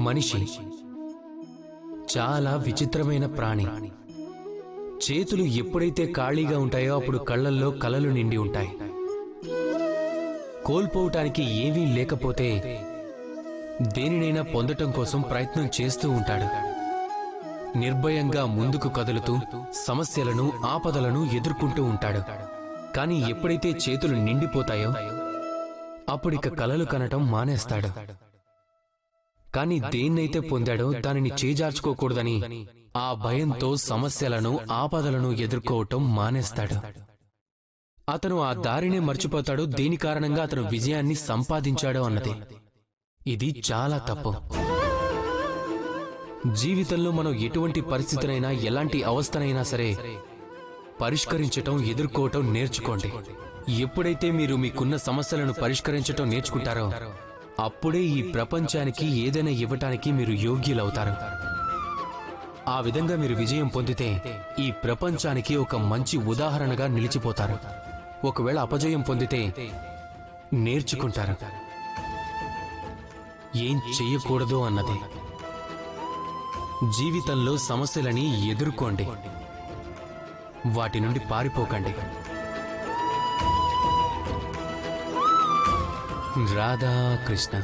మనిషి చాలా విచిత్రమైన ప్రాణి. చేతులు ఎప్పుడైతే ఖాళీగా ఉంటాయో అప్పుడు కళ్ళల్లో కలలు నిండి ఉంటాయి. కోల్పోవటానికి ఏమీ లేకపోతే దేనినైనా పొందటం కోసం ప్రయత్నం చేస్తూ ఉంటాడు. నిర్భయంగా ముందుకు కదులుతూ సమస్యలను, ఆపదలను ఎదుర్కొంటూ ఉంటాడు. కానీ ఎప్పుడైతే చేతులు నిండిపోతాయో అప్పుడిక కలలు కనటం మానేస్తాడు. కానీ దేన్నైతే పొందాడో దానిని చేజార్చుకోకూడదని ఆ భయంతో సమస్యలను, ఆపదలను ఎదుర్కోవటం మానేస్తాడు. అతను ఆ దారినే మర్చిపోతాడు, దేని కారణంగా అతను విజయాన్ని సంపాదించాడో అన్నది. ఇది చాలా తప్పు. జీవితంలో మనం ఎటువంటి పరిస్థితినైనా, ఎలాంటి అవస్థనైనా సరే పరిష్కరించటం, ఎదుర్కోవటం నేర్చుకోండి. ఎప్పుడైతే మీరు మీకున్న సమస్యలను పరిష్కరించటం నేర్చుకుంటారో అప్పుడే ఈ ప్రపంచానికి ఏదైనా ఇవ్వటానికి మీరు యోగ్యులవుతారు. ఆ విధంగా మీరు విజయం పొందితే ఈ ప్రపంచానికి ఒక మంచి ఉదాహరణగా నిలిచిపోతారు. ఒకవేళ అపజయం పొందితే నేర్చుకుంటారు ఏం చెయ్యకూడదు అన్నది. జీవితంలో సమస్యలని ఎదుర్కోండి, వాటి నుండి పారిపోకండి. రాధా కృష్ణ.